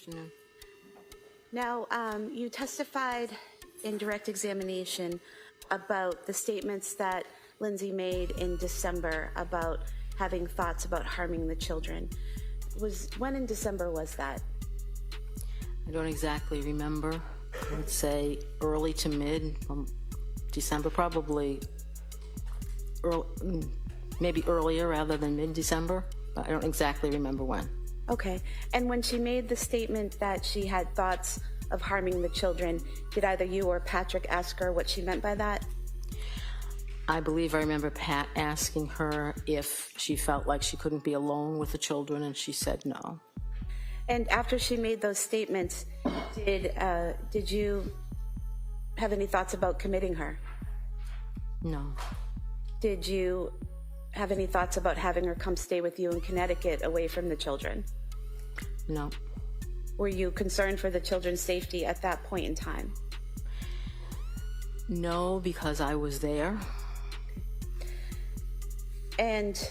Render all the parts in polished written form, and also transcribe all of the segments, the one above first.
afternoon. Now, you testified in direct examination about the statements that Lindsay made in December about having thoughts about harming the children. When in December was that? I don't exactly remember. I would say early to mid December, probably maybe earlier rather than mid-December, but I don't exactly remember when. Okay. And when she made the statement that she had thoughts of harming the children, did either you or Patrick ask her what she meant by that? I believe I remember Pat asking her if she felt like she couldn't be alone with the children, and she said no. And after she made those statements, did you have any thoughts about committing her? No. Did you have any thoughts about having her come stay with you in Connecticut away from the children? No. Were you concerned for the children's safety at that point in time? No, because I was there. And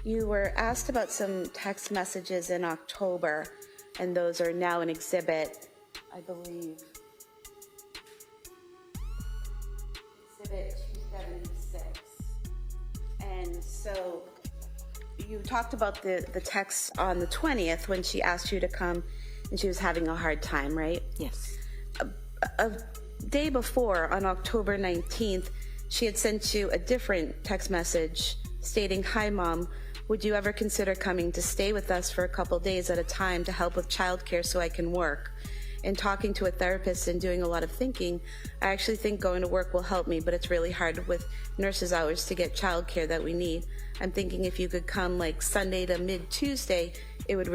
you were asked about some text messages in October, and those are now an exhibit, I believe. Exhibit 276. And so you talked about the text on the 20th when she asked you to come and she was having a hard time, right? Yes. A day before, on October 19th, she had sent you a different text message stating, "Hi, Mom. Would you ever consider coming to stay with us for a couple days at a time to help with childcare so I can work? In talking to a therapist and doing a lot of thinking, I actually think going to work will help me, but it's really hard with nurses' hours to get childcare that we need. I'm thinking if you could come like Sunday to mid-Tuesday, it'd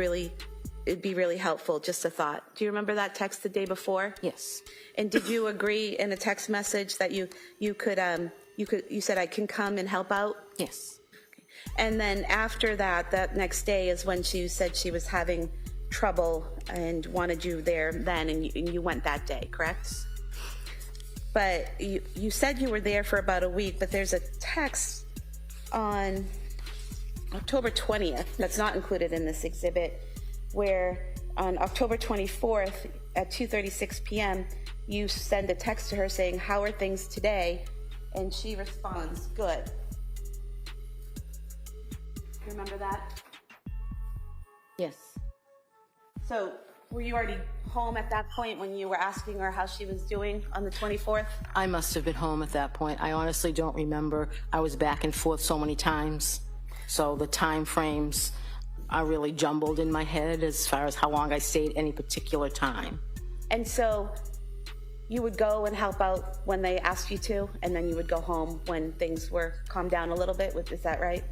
be really helpful, just a thought." Do you remember that text the day before? Yes. And did you agree in a text message that you said, "I can come and help out"? Yes. And then after that next day is when she said she was having trouble and wanted you there then, and you went that day, correct? But you said you were there for about a week, but there's a text on October 20th that's not included in this exhibit, where on October 24th at 2:36 p.m., you send a text to her saying, "How are things today?" And she responds, "Good." Remember that? Yes. So were you already home at that point when you were asking her how she was doing on the 24th? I must have been home at that point. I honestly don't remember. I was back and forth so many times. So the time frames are really jumbled in my head as far as how long I stayed any particular time. And so you would go and help out when they asked you to, and then you would go home when things were calmed down a little bit. Is that right?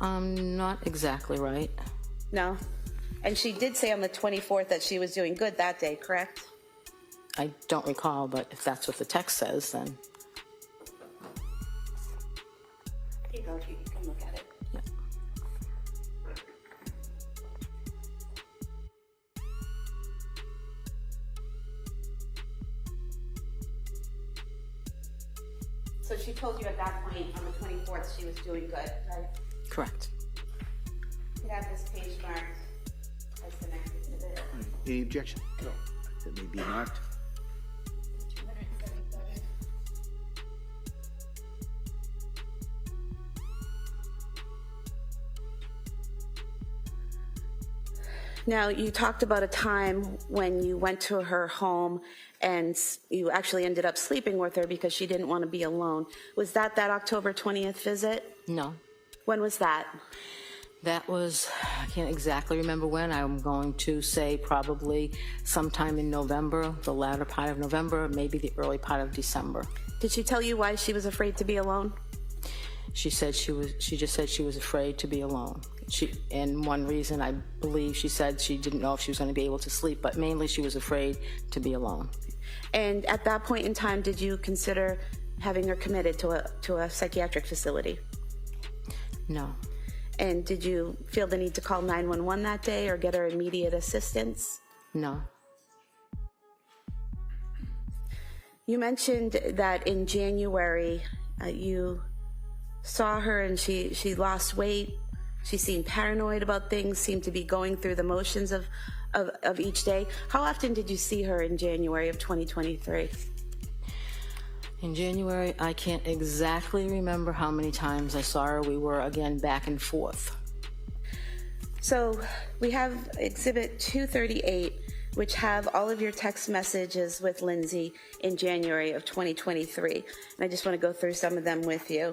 Not exactly right. No? And she did say on the 24th that she was doing good that day, correct? I don't recall, but if that's what the text says, then... Here you go, you can look at it. Yeah. So she told you at that point on the 24th she was doing good, right? Correct. You have this page marked as the next exhibit. Any objection? No. It may be marked. 277. Now, you talked about a time when you went to her home and you actually ended up sleeping with her because she didn't want to be alone. Was that October 20th visit? No. When was that? That was, I can't exactly remember when. I'm going to say probably sometime in November, the latter part of November, maybe the early part of December. Did she tell you why she was afraid to be alone? She just said she was afraid to be alone. And one reason, I believe, she said she didn't know if she was going to be able to sleep, but mainly she was afraid to be alone. And at that point in time, did you consider having her committed to a psychiatric facility? No. And did you feel the need to call 911 that day or get her immediate assistance? No. You mentioned that in January you saw her and she lost weight She seemed paranoid about things, seemed to be going through the motions of each day. How often did you see her in January of 2023? In January, I can't exactly remember how many times I saw her. We were, again, back and forth. So we have Exhibit 238, which have all of your text messages with Lindsay in January of 2023. And I just want to go through some of them with you.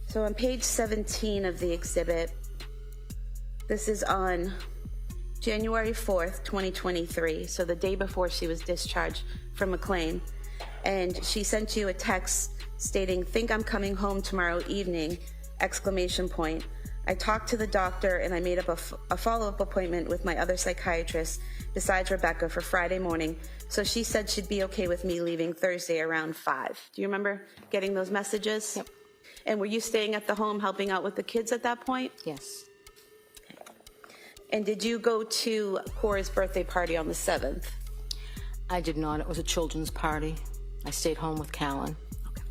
So on page 17 of the exhibit, this is on January 4th, 2023, so the day before she was discharged from McLean. And she sent you a text stating, "Think I'm coming home tomorrow evening, !" I talked to the doctor and I made up a follow-up appointment with my other psychiatrist besides Rebecca for Friday morning. So she said she'd be okay with me leaving Thursday around 5. Do you remember getting those messages? Yep. And were you staying at the home helping out with the kids at that point? Yes. And did you go to Cora's birthday party on the 7th? I did not. It was a children's party. I stayed home with Callan. Okay.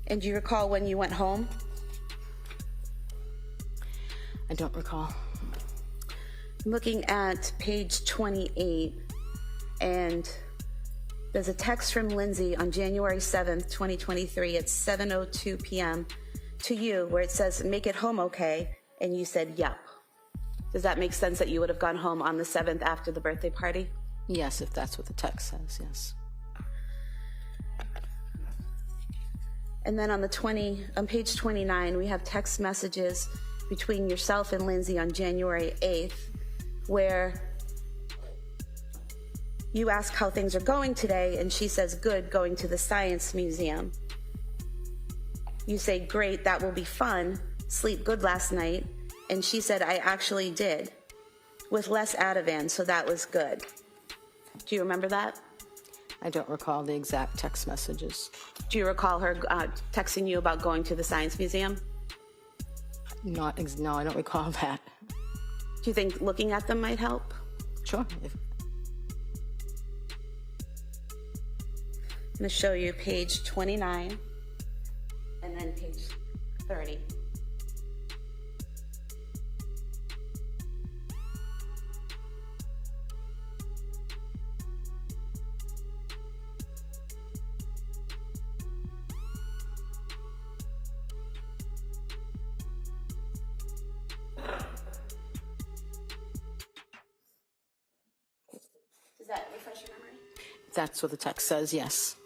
And do you recall when you went home? I don't recall. I'm looking at page 28, and there's a text from Lindsay on January 7th, 2023 at 7:02 p.m. to you where it says, "Make it home okay," and you said, "Yep." Does that make sense that you would have gone home on the 7th after the birthday party? Yes, if that's what the text says, yes. And then on page 29, we have text messages between yourself and Lindsay on January 8th, where you ask how things are going today, and she says, "Good, going to the Science Museum." You say, "Great, that will be fun. Sleep good last night." And she said, "I actually did, with less Ativan, so that was good." Do you remember that? I don't recall the exact text messages. Do you recall her texting you about going to the Science Museum? No, I don't recall that. Do you think looking at them might help? Sure. I'm going to show you page 29 and then page 30. Does that refresh your memory? That's what the text says, yes.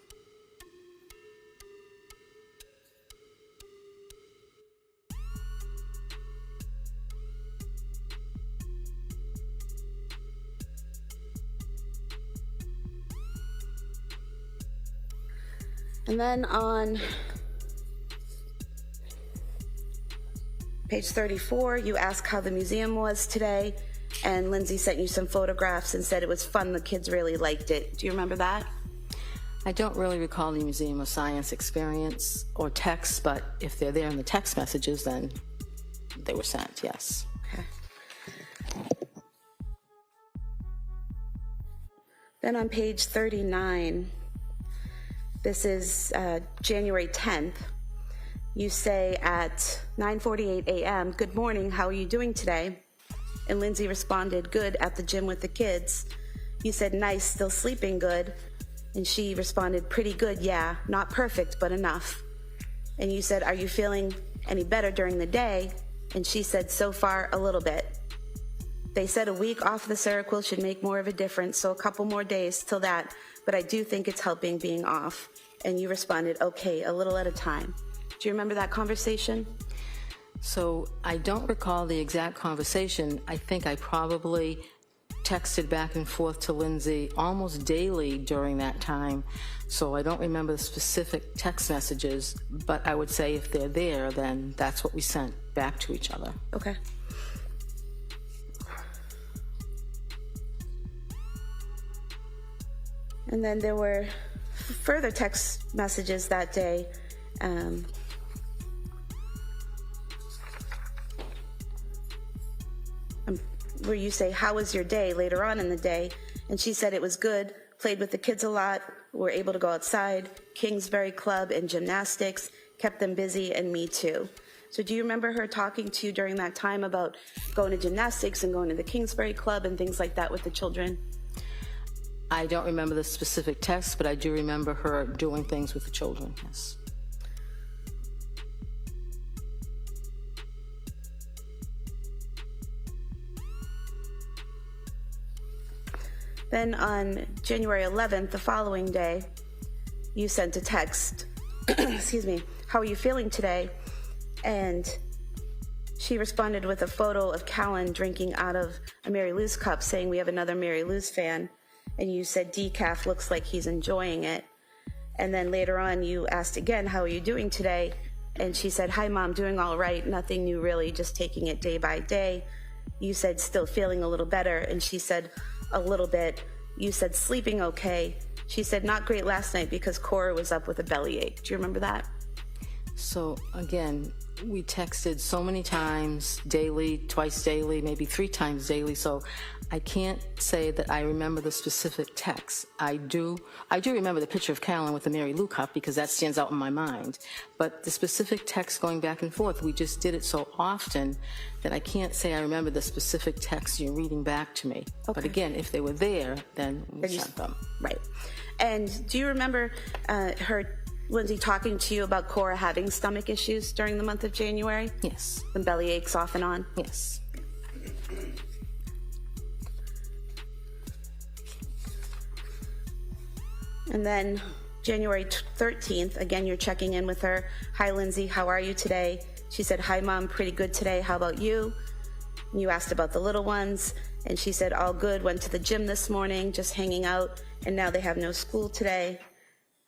And then on page 34, you ask how the museum was today, and Lindsay sent you some photographs and said it was fun, the kids really liked it. Do you remember that? I don't really recall the Museum of Science experience or text, but if they're there in the text messages, then they were sent, yes. Okay. Then on page 39, this is January 10th. You say at 9:48 a.m., "Good morning, how are you doing today?" And Lindsay responded, "Good, at the gym with the kids." You said, "Nice, still sleeping good?" And she responded, "Pretty good, yeah, not perfect, but enough." And you said, "Are you feeling any better during the day?" And she said, "So far, a little bit." They said a week off the Seroquel should make more of a difference, so a couple more days till that, but I do think it's helping being off. And you responded, "Okay, a little at a time." Do you remember that conversation? So I don't recall the exact conversation. I think I probably texted back and forth to Lindsay almost daily during that time. So I don't remember the specific text messages, but I would say if they're there, then that's what we sent back to each other. Okay. And then there were further text messages that day. Where you say, how was your day, later on in the day? And she said it was good, played with the kids a lot, were able to go outside, Kingsbury Club and gymnastics, kept them busy, and me too. So do you remember her talking to you during that time about going to gymnastics and going to the Kingsbury Club and things like that with the children? I don't remember the specific text, but I do remember her doing things with the children, yes. Then on January 11th, the following day, you sent a text, excuse me, how are you feeling today? And she responded with a photo of Callan drinking out of a Mary Lou's cup, saying, we have another Mary Lou's fan. And you said, decaf looks like he's enjoying it. And then later on, you asked again, how are you doing today? And she said, hi, Mom, doing all right. Nothing new, really, just taking it day by day. You said, still feeling a little better. And she said, a little bit. You said, sleeping okay. She said, not great last night because Cora was up with a bellyache. Do you remember that? So again, we texted so many times, daily, twice daily, maybe 3 times daily. So I can't say that I remember the specific text. I do remember the picture of Callan with the Mary Lou cup because that stands out in my mind. But the specific text going back and forth, we just did it so often that I can't say I remember the specific text you're reading back to me. Okay. But again, if they were there, then we sent them. Right. And do you remember Lindsay talking to you about Cora having stomach issues during the month of January? Yes. And belly aches off and on? Yes. And then January 13th, again, you're checking in with her. Hi, Lindsay, how are you today? She said, hi, Mom, pretty good today. How about you? And you asked about the little ones, and she said, all good, went to the gym this morning, just hanging out, and now they have no school today.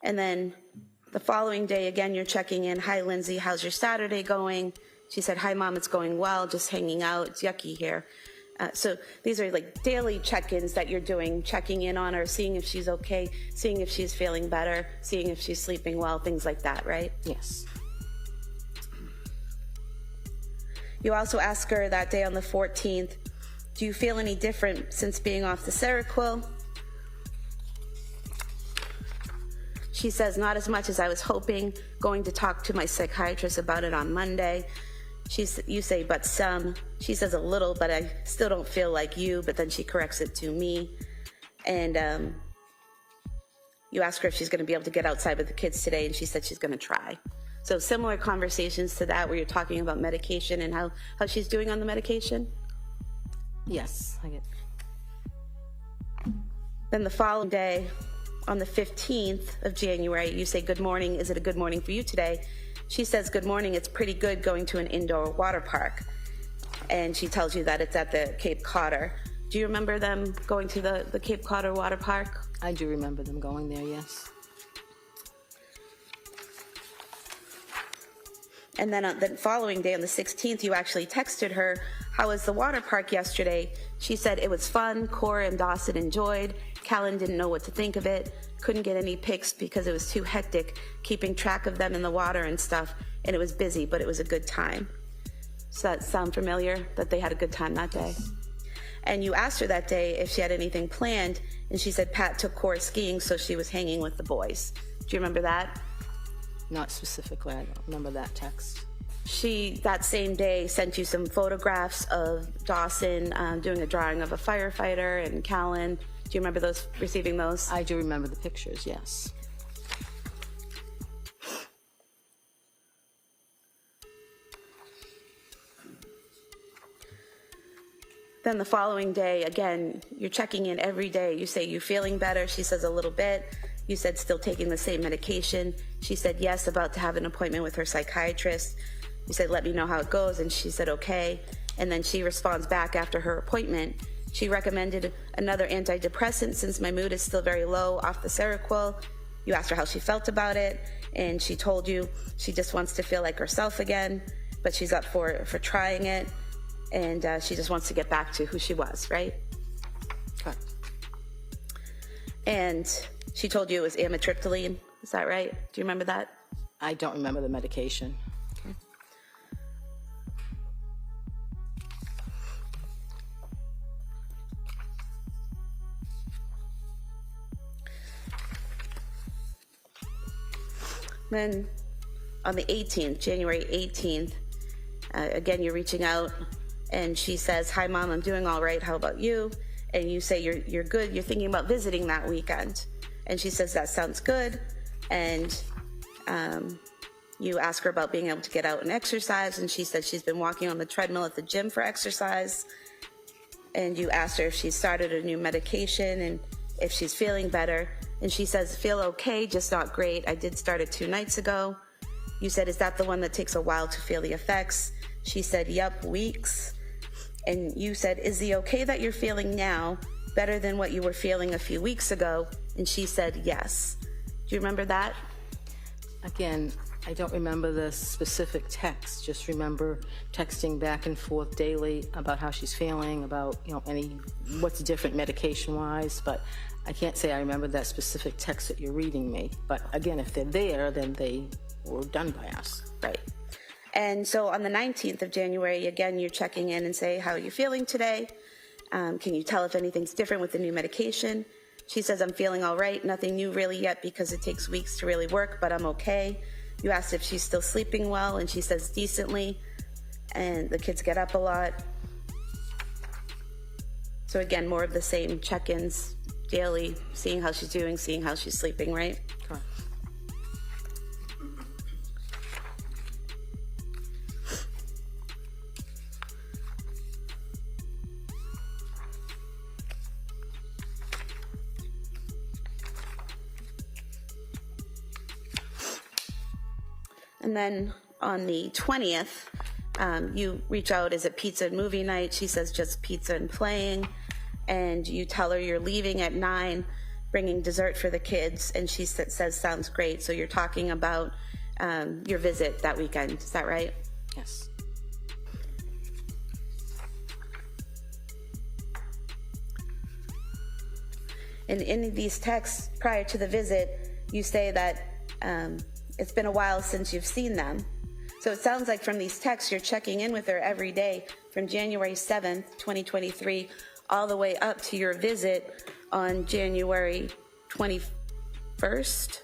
And then the following day, again, you're checking in. Hi, Lindsay, how's your Saturday going? She said, hi, Mom, it's going well, just hanging out. It's yucky here. So these are like daily check-ins that you're doing, checking in on her, seeing if she's okay, seeing if she's feeling better, seeing if she's sleeping well, things like that, right? Yes. You also ask her that day on the 14th, do you feel any different since being off the Seroquel? She says, not as much as I was hoping, going to talk to my psychiatrist about it on Monday. You say, but some. She says a little, but I still don't feel like you, but then she corrects it to me. And you ask her if she's going to be able to get outside with the kids today, and she said she's going to try. So similar conversations to that where you're talking about medication and how she's doing on the medication? Yes, I get. Then the following day, on the 15th of January, you say, good morning. Is it a good morning for you today? She says, good morning. It's pretty good going to an indoor water park. And she tells you that it's at the Cape Codder. Do you remember them going to the Cape Codder water park? I do remember them going there, yes. And then on the following day, on the 16th, you actually texted her, how was the water park yesterday? She said it was fun. Cora and Dawson enjoyed. Callan didn't know what to think of it. Couldn't get any pics because it was too hectic keeping track of them in the water and stuff. And it was busy, but it was a good time. Does that sound familiar, that they had a good time that day? And you asked her that day if she had anything planned, and she said Pat took Cora skiing, so she was hanging with the boys. Do you remember that? Not specifically, I don't remember that text. She, that same day, sent you some photographs of Dawson doing a drawing of a firefighter and Callan. Do you remember receiving those? I do remember the pictures, yes. Then the following day, again, you're checking in every day. You say, you feeling better? She says, a little bit. You said, still taking the same medication. She said, yes, about to have an appointment with her psychiatrist. You said, let me know how it goes. And she said, okay. And then she responds back after her appointment. She recommended another antidepressant since my mood is still very low off the Seroquel. You asked her how she felt about it. And she told you she just wants to feel like herself again, but she's up for trying it. And she just wants to get back to who she was, right? Correct. And she told you it was amitriptyline. Is that right? Do you remember that? I don't remember the medication. Okay. Then on the 18th, January 18th, again, you're reaching out, and she says, "Hi, Mom, I'm doing all right. How about you?" And you say you're good. You're thinking about visiting that weekend. And she says, "That sounds good." And you ask her about being able to get out and exercise, and she said she's been walking on the treadmill at the gym for exercise. And you asked her if she started a new medication and if she's feeling better. And she says, "Feel okay, just not great. I did start it 2 nights ago." You said, "Is that the one that takes a while to feel the effects?" She said, "Yep, weeks." And you said, "Is the okay that you're feeling now better than what you were feeling a few weeks ago?" And she said, "Yes." Do you remember that? Again, I don't remember the specific text, just remember texting back and forth daily about how she's feeling, about, what's different medication-wise, but I can't say I remember that specific text that you're reading me. But again, if they're there, then they were done by us. Right. And so on the 19th of January, again, you're checking in and say, "How are you feeling today? Can you tell if anything's different with the new medication?" She says, "I'm feeling all right. Nothing new really yet because it takes weeks to really work, but I'm okay." You asked if she's still sleeping well, and she says decently, and the kids get up a lot. So again, more of the same check-ins daily, seeing how she's doing, seeing how she's sleeping, right? Correct. And then on the 20th, you reach out, "Is it pizza and movie night?" She says, "Just pizza and playing." And you tell her you're leaving at 9, bringing dessert for the kids. And she says, "Sounds great." So you're talking about your visit that weekend. Is that right? Yes. And in these texts prior to the visit, you say that it's been a while since you've seen them. So it sounds like from these texts, you're checking in with her every day from January 7th, 2023, all the way up to your visit on January 21st,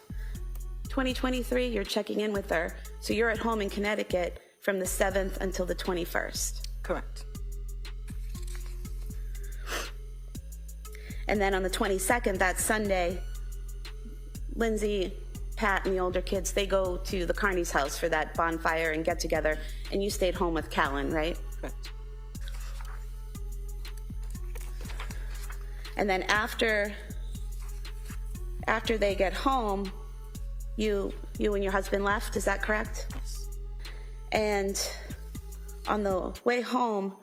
2023. You're checking in with her. So you're at home in Connecticut from the 7th until the 21st. Correct. And then on the 22nd, that Sunday, Lindsay, Pat, and the older kids, they go to the Carney's house for that bonfire and get together, and you stayed home with Callan, right? Correct. And then after they get home, you and your husband left, is that correct? Yes. And on the way home,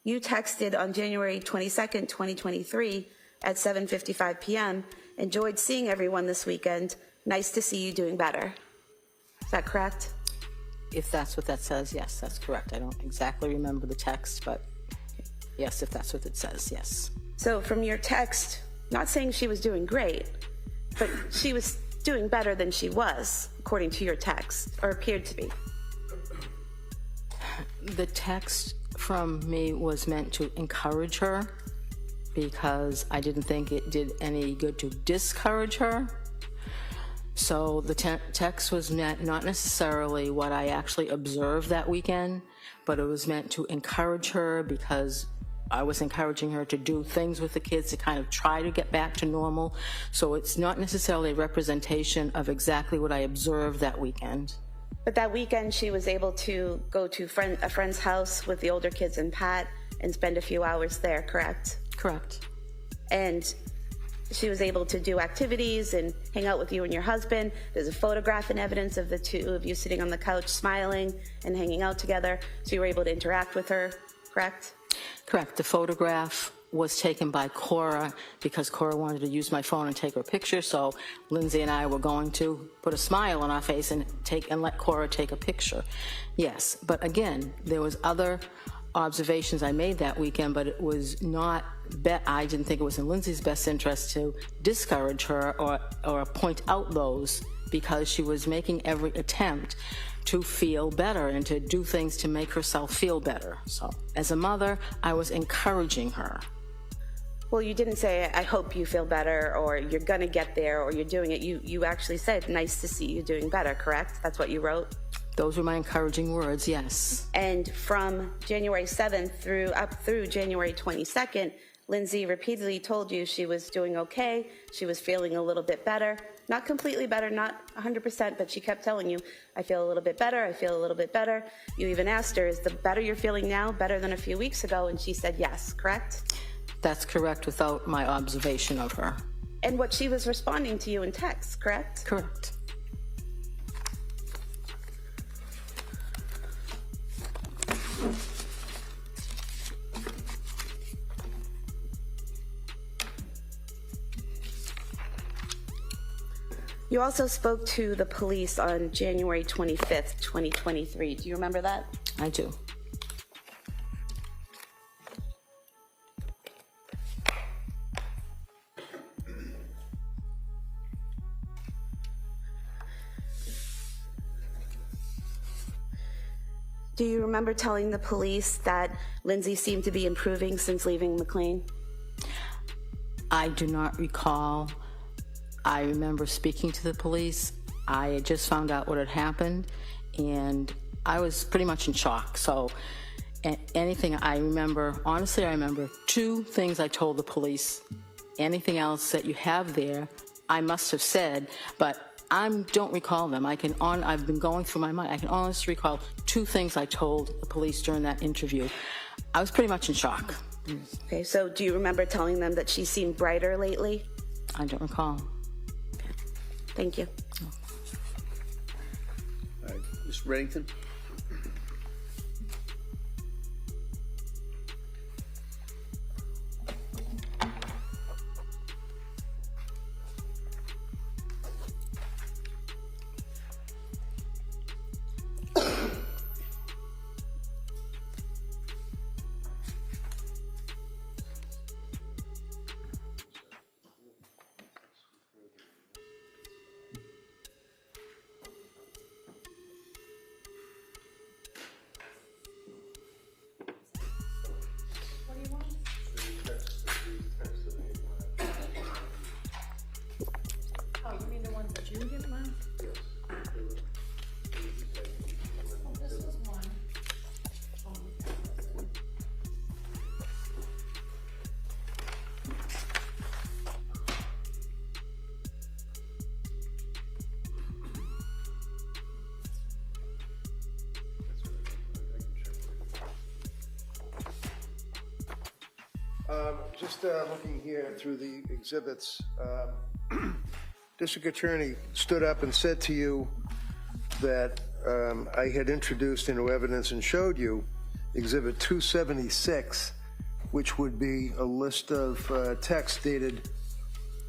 you texted on January 22nd, 2023 at 7:55 p.m., "Enjoyed seeing everyone this weekend. Nice to see you doing better." Is that correct? If that's what that says, yes, that's correct. I don't exactly remember the text, but yes, if that's what it says, yes. So from your text, not saying she was doing great, but she was doing better than she was, according to your text, or appeared to be. The text from me was meant to encourage her because I didn't think it did any good to discourage her. So the text was meant not necessarily what I actually observed that weekend, but it was meant to encourage her because I was encouraging her to do things with the kids to kind of try to get back to normal. So it's not necessarily a representation of exactly what I observed that weekend. But that weekend, she was able to go to a friend's house with the older kids and Pat and spend a few hours there, correct? Correct. And she was able to do activities and hang out with you and your husband. There's a photograph and evidence of the two of you sitting on the couch smiling and hanging out together. So you were able to interact with her, correct? Correct. The photograph was taken by Cora because Cora wanted to use my phone and take her picture. So Lindsay and I were going to put a smile on our face and let Cora take a picture. Yes, but again, there was other observations I made that weekend, but it was not I didn't think it was in Lindsay's best interest to discourage her or point out those, because she was making every attempt to feel better and to do things to make herself feel better. So as a mother, I was encouraging her. Well, you didn't say, I hope you feel better, or you're going to get there, or you're doing it. You actually said, nice to see you doing better, correct? That's what you wrote? Those were my encouraging words, yes. And from January 7th up through January 22nd, Lindsay repeatedly told you she was doing okay, she was feeling a little bit better. Not completely better, not 100%, but she kept telling you, I feel a little bit better, I feel a little bit better. You even asked her, is the better you're feeling now better than a few weeks ago? And she said yes, correct? That's correct, without my observation of her. And what she was responding to you in text, correct? Correct. You also spoke to the police on January 25th, 2023. Do you remember that? I do. Do you remember telling the police that Lindsay seemed to be improving since leaving McLean? I do not recall. I remember speaking to the police. I had just found out what had happened, and I was pretty much in shock. So anything I remember, honestly, I remember 2 things I told the police. Anything else that you have there, I must have said, but I don't recall them. I've been going through my mind. I can honestly recall 2 things I told the police during that interview. I was pretty much in shock. Okay, so do you remember telling them that she seemed brighter lately? I don't recall. Okay. Thank you. All right, Mr. Reddington? Just looking here through the exhibits, District Attorney stood up and said to you that I had introduced into evidence and showed you Exhibit 276, which would be a list of texts dated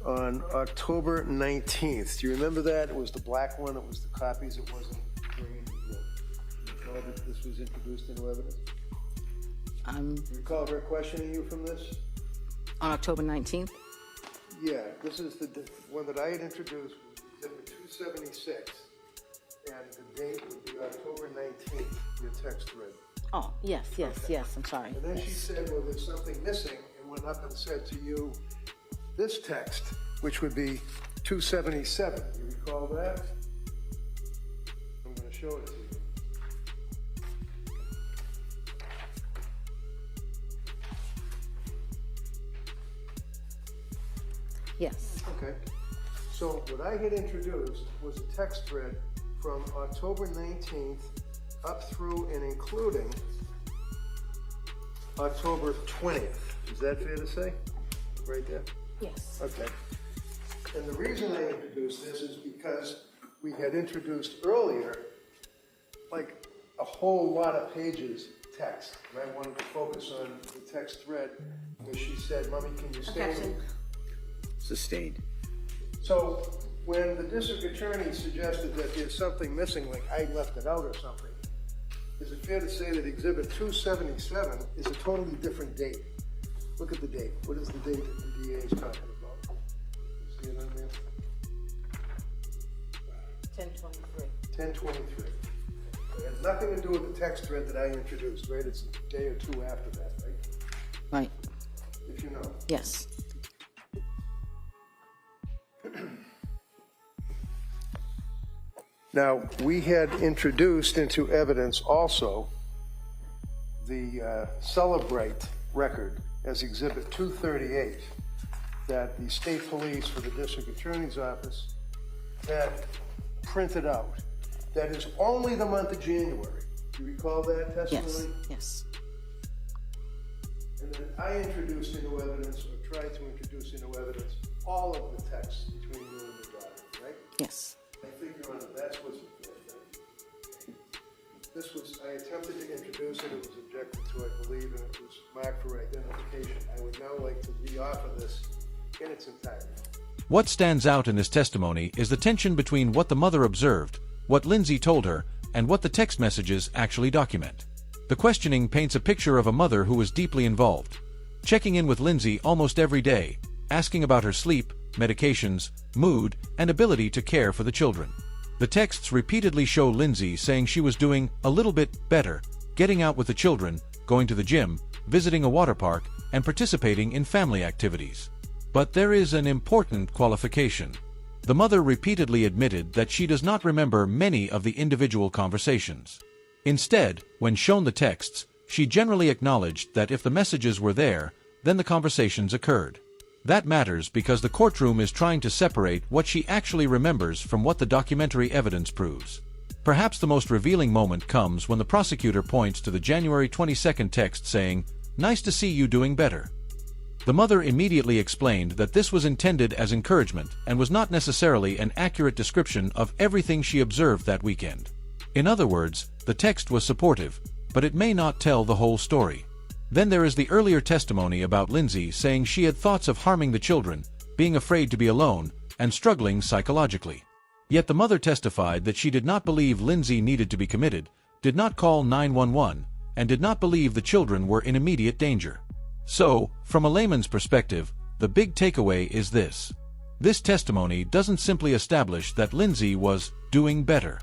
on October 19th. Do you remember that? It was the black one. It was the copies. It wasn't green. Do you recall that this was introduced into evidence? Do you recall her questioning you from this? On October 19th? Yeah, this is the one that I had introduced, was Exhibit 276, and the date would be October 19th, your text thread. Oh, yes, I'm sorry. And then she said, well, there's something missing, and went up and said to you this text, which would be 277. Do you recall that? I'm going to show it to you. Yes. Okay. So what I had introduced was a text thread from October 19th up through and including October 20th. Is that fair to say? Right there? Yes. Okay. And the reason I introduced this is because we had introduced earlier, like a whole lot of pages text. And I wanted to focus on the text thread where she said, Mommy, can you stay with me? Sustained. So when the district attorney suggested that there's something missing, like I left it out or something, is it fair to say that Exhibit 277 is a totally different date? Look at the date. What is the date that the DA is talking about? See it on there? 10/23. 10/23. It has nothing to do with the text thread that I introduced, right? It's a day or two after that, right? Right, If you know. yes. Now, we had introduced into evidence also the Celebrate record as Exhibit 238 that the state police for the district attorney's office had printed out. That is only the month of January. Do you recall that testimony? Yes, yes. And then I introduced into evidence, or tried to introduce into evidence, all of the texts between you and your daughter, right? Yes. I think, Your Honor, that's what's this was, I attempted to introduce it, it was objected to, I believe, and it was marked for identification. I would now like to re-offer this in its entirety. What stands out in this testimony is the tension between what the mother observed, what Lindsay told her, and what the text messages actually document. The questioning paints a picture of a mother who was deeply involved, checking in with Lindsay almost every day, asking about her sleep, medications, mood, and ability to care for the children. The texts repeatedly show Lindsay saying she was doing a little bit better, getting out with the children, going to the gym, visiting a water park, and participating in family activities. But there is an important qualification. The mother repeatedly admitted that she does not remember many of the individual conversations. Instead, when shown the texts, she generally acknowledged that if the messages were there, then the conversations occurred. That matters because the courtroom is trying to separate what she actually remembers from what the documentary evidence proves. Perhaps the most revealing moment comes when the prosecutor points to the January 22nd text saying, "Nice to see you doing better." The mother immediately explained that this was intended as encouragement and was not necessarily an accurate description of everything she observed that weekend. In other words, the text was supportive, but it may not tell the whole story. Then there is the earlier testimony about Lindsay saying she had thoughts of harming the children, being afraid to be alone, and struggling psychologically. Yet the mother testified that she did not believe Lindsay needed to be committed, did not call 911, and did not believe the children were in immediate danger. So, from a layman's perspective, the big takeaway is this. This testimony doesn't simply establish that Lindsay was doing better.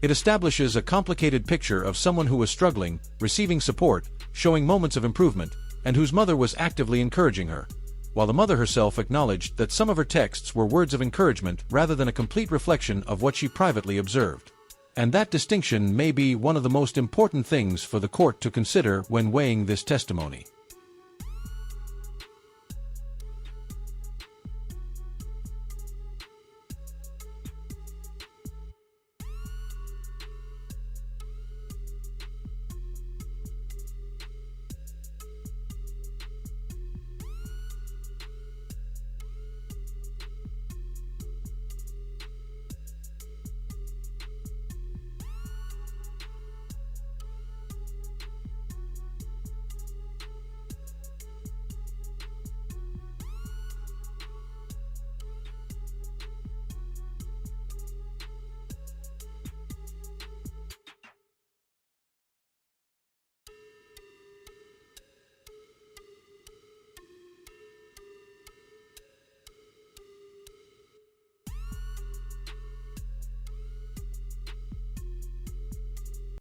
It establishes a complicated picture of someone who was struggling, receiving support, showing moments of improvement, and whose mother was actively encouraging her, while the mother herself acknowledged that some of her texts were words of encouragement rather than a complete reflection of what she privately observed. And that distinction may be one of the most important things for the court to consider when weighing this testimony.